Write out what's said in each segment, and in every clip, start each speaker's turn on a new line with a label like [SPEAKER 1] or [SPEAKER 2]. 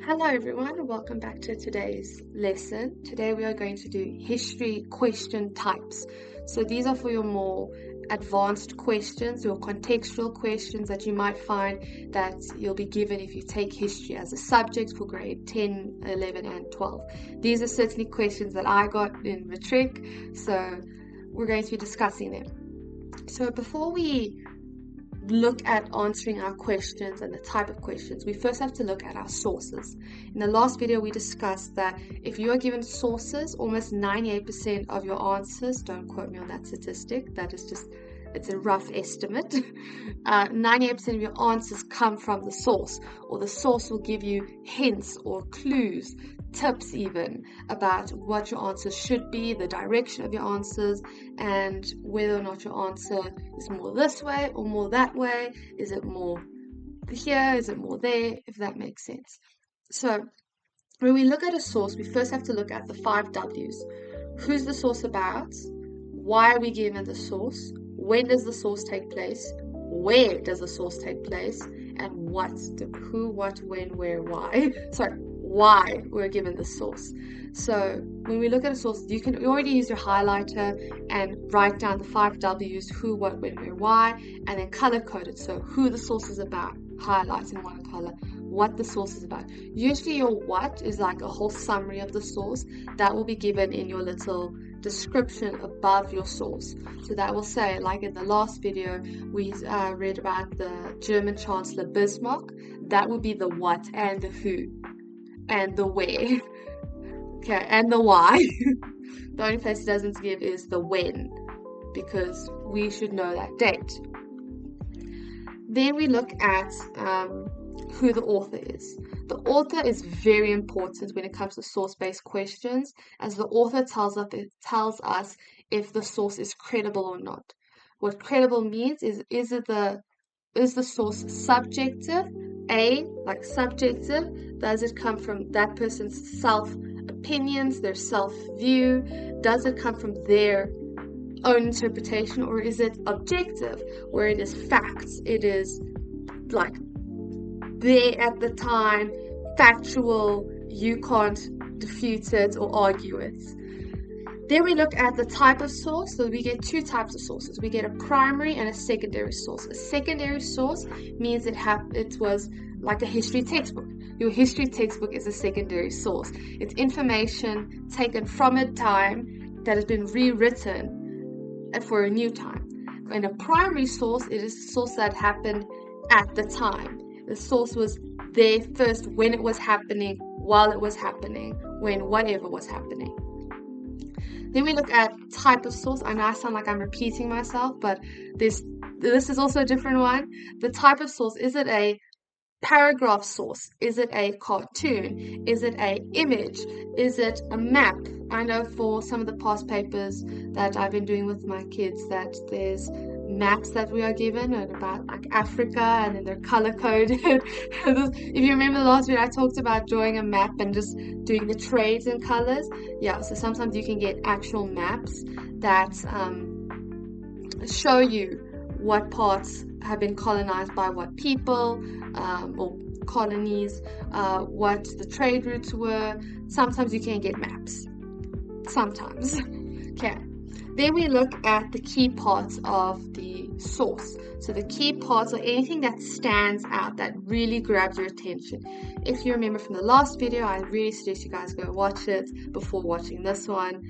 [SPEAKER 1] Hello everyone, welcome back to today's lesson. Today we are going to do history question types. So these are for your more advanced questions, your contextual questions that you might find that you'll be given if you take history as a subject for grade 10, 11 and 12. These are certainly questions that I got in matric, so we're going to be discussing them. So before we look at answering our questions and the type of questions, we first have to look at our sources. In the last video, we discussed that if you are given sources, almost 98% of your answers, don't quote me on that statistic, that is just, it's a rough estimate, 98% of your answers come from the source, or the source will give you hints or clues, tips even, about what your answers should be, the direction of your answers, and whether or not your answer is more this way or more that way. Is it more here? Is it more there? If that makes sense. So when we look at a source, we first have to look at the 5 W's. Who's the source about? Why are we given the source? When does the source take place? Where does the source take place? And what, who, what, when, where, why. Sorry, why we're given the source. So when we look at a source, you already use your highlighter and write down the 5 W's, who, what, when, where, why, and then color code it. So who the source is about, highlights in one color, what the source is about. Usually your what is like a whole summary of the source that will be given in your little description above your source. So that will say, like in the last video, we read about the German Chancellor Bismarck. That would be the what and the who and the where. Okay, and the why. The only place it doesn't give is the when, because we should know that date. Then we look at who the author is. The author is very important when it comes to source-based questions, as the author tells us if the source is credible or not. What credible means is the source subjective? Like subjective, does it come from that person's self-opinions, their self-view? Does it come from their own interpretation, or is it objective, where it is facts? It is like there at the time, factual, you can't refute it or argue it. Then we look at the type of source. So we get 2 types of sources. We get a primary and a secondary source. A secondary source means it was like a history textbook. Your history textbook is a secondary source. It's information taken from a time that has been rewritten for a new time. And a primary source, it is a source that happened at the time. The source was there first when it was happening, while it was happening, when whatever was happening. Then we look at type of source. I know I sound like I'm repeating myself, but this is also a different one. The type of source, is it a paragraph source? Is it a cartoon? Is it a image? Is it a map? I know for some of the past papers that I've been doing with my kids that there's maps that we are given about like Africa, and then they're color coded. If you remember the last video, I talked about drawing a map and just doing the trades in colors. Yeah, so sometimes you can get actual maps that show you what parts have been colonized by what people, or colonies, what the trade routes were. Sometimes you can get maps. Sometimes. Okay. Then we look at the key parts of the source. So the key parts are anything that stands out, that really grabs your attention. If you remember from the last video, I really suggest you guys go watch it before watching this one.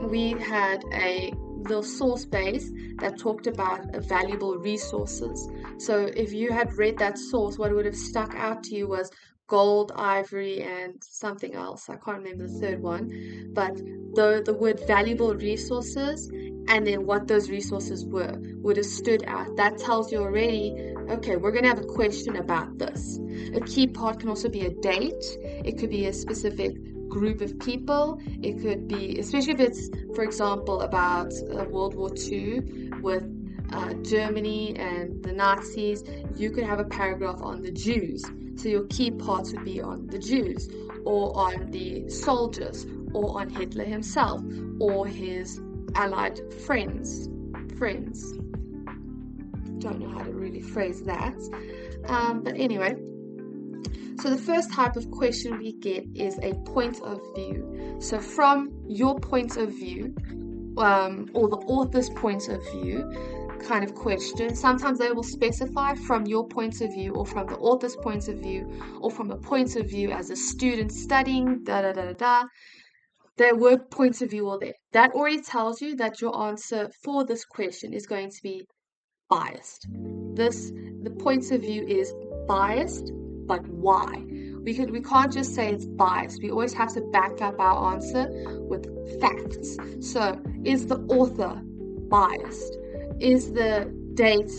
[SPEAKER 1] We had a little source base that talked about valuable resources. So if you had read that source, what would have stuck out to you was gold, ivory, and something else. I can't remember the third one, but the word valuable resources and then what those resources were would have stood out. That tells you already, okay, we're going to have a question about this. A key part can also be a date. It could be a specific group of people. It could be, especially if it's, for example, about World War II with Germany and the Nazis, you could have a paragraph on the Jews. So your key parts would be on the Jews, or on the soldiers, or on Hitler himself, or his allied friends. Don't know how to really phrase that. But anyway, So the first type of question we get is a point of view. So from your point of view, or the author's point of view kind of question. Sometimes they will specify from your point of view, or from the author's point of view, or from a point of view as a student studying, da da da da. Their word point of view all there. That already tells you that your answer for this question is going to be biased. The point of view is biased, but why? We can't just say it's biased. We always have to back up our answer with facts. So, is the author biased? Is the date,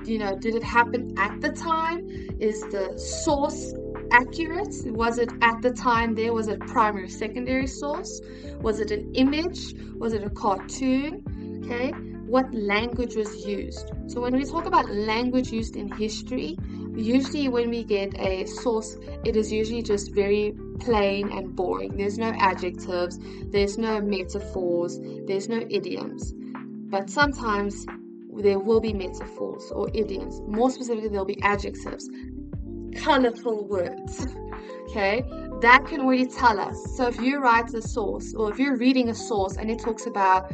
[SPEAKER 1] did it happen at the time? Is the source accurate? Was it at the time there? Was it primary, secondary source? Was it an image? Was it a cartoon? Okay. What language was used? So when we talk about language used in history, usually when we get a source, it is usually just very plain and boring. There's no adjectives, there's no metaphors, there's no idioms. But sometimes there will be metaphors or idioms. More specifically, there'll be adjectives, colorful words. Okay, that can already tell us. So if you write a source, or if you're reading a source and it talks about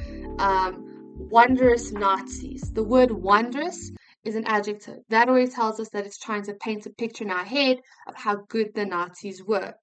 [SPEAKER 1] wondrous Nazis, the word wondrous is an adjective. That already tells us that it's trying to paint a picture in our head of how good the Nazis were.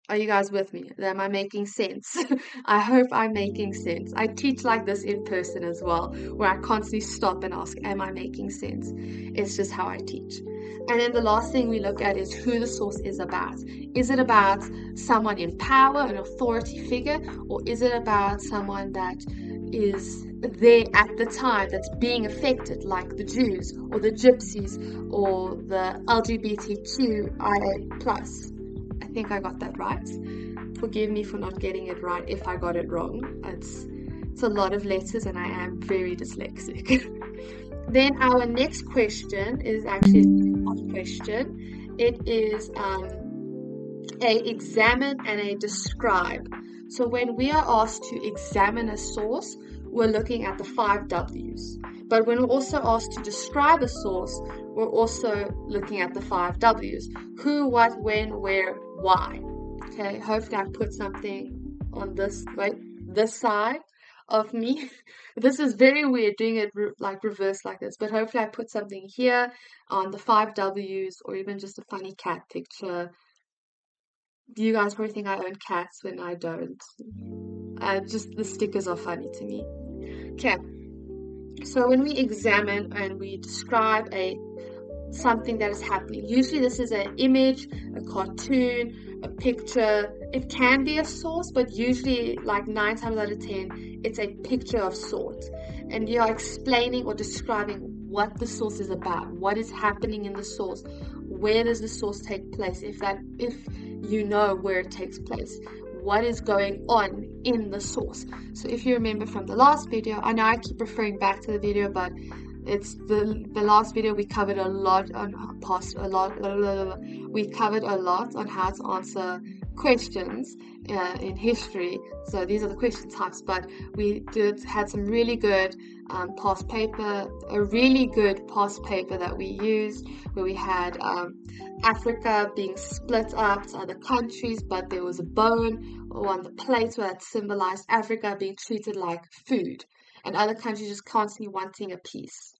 [SPEAKER 1] Are you guys with me? Am I making sense? I hope I'm making sense. I teach like this in person as well, where I constantly stop and ask, am I making sense? It's just how I teach. And then the last thing we look at is who the source is about. Is it about someone in power, an authority figure, or is it about someone that is there at the time that's being affected, like the Jews or the Gypsies or the LGBTQIA+. I think I got that right. Forgive me for not getting it right if I got it wrong. It's a lot of letters and I am very dyslexic. Then our next question is actually a question. It is a examine and a describe. So when we are asked to examine a source, we're looking at the 5 W's. But when we're also asked to describe a source, we're also looking at the 5 W's. Who, what, when, where, why. Okay, hopefully I put something on this side of me. This is very weird doing it like reverse like this, but hopefully I put something here on the 5 W's, or even just a funny cat picture. Do you guys probably think I own cats when I don't? Just the stickers are funny to me. Okay, so when we examine and we describe something that is happening, usually this is an image, a cartoon, a picture. It can be a source, but usually like 9 times out of 10, it's a picture of sorts. And you are explaining or describing what the source is about, what is happening in the source, where does the source take place, if you know where it takes place, what is going on in the source. So if you remember from the last video, I know I keep referring back to the video, but it's the last video we covered a lot on we covered a lot on how to answer questions in history. So these are the question types, but we had some really good past paper, a really good past paper that we used, where we had Africa being split up to other countries, but there was a bone on the plate that symbolized Africa being treated like food, and other countries just constantly wanting a piece.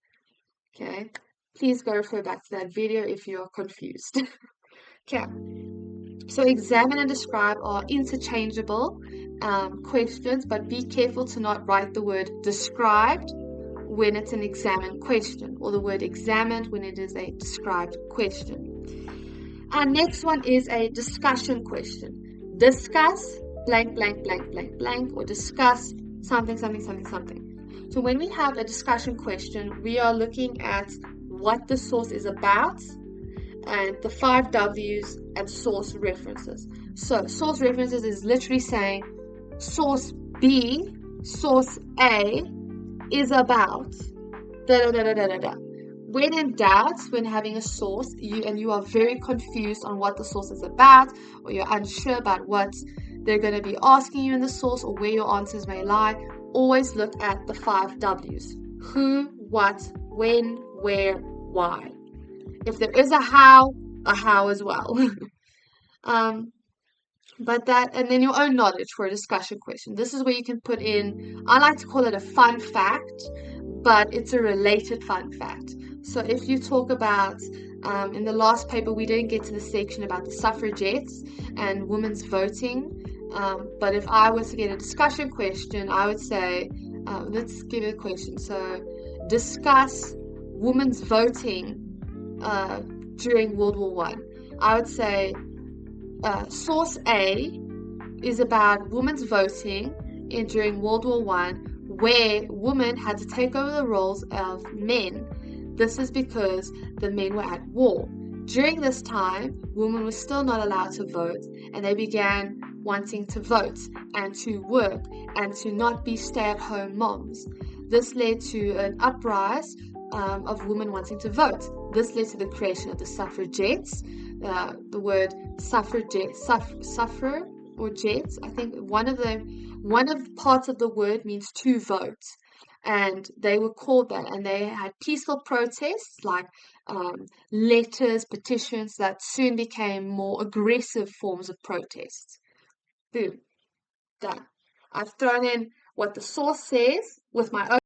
[SPEAKER 1] Okay, please go refer back to that video if you're confused. Okay, so examine and describe are interchangeable questions, but be careful to not write the word described when it's an examined question, or the word examined when it is a described question. Our next one is a discussion question. Discuss blank, blank, blank, blank, blank, or discuss something, something, something, something. So when we have a discussion question, we are looking at what the source is about and the 5 W's and source references. So source references is literally saying source B, source A is about da da da da da da. When in doubt, when having a source, you are very confused on what the source is about, or you're unsure about what they're going to be asking you in the source, or where your answers may lie, always look at the 5 W's. Who, what, when, where, why. If there is a how, a how as well. um, but that, and then your own knowledge for a discussion question. This is where you can put in, I like to call it a fun fact, but it's a related fun fact. So if you talk about, in the last paper, we didn't get to the section about the suffragettes and women's voting. But if I was to get a discussion question, I would say, let's give it a question. So discuss women's voting during World War One. I would say source A is about women's voting during World War One, where women had to take over the roles of men. This is because the men were at war. During this time, women were still not allowed to vote, and they began wanting to vote and to work and to not be stay-at-home moms. This led to an uprise of women wanting to vote. This led to the creation of the suffragettes. The word suffragette, suffer or jets. I think one of the parts of the word means to vote, and they were called that. And they had peaceful protests like letters, petitions that soon became more aggressive forms of protests. Boom, done. I've thrown in what the source says with my own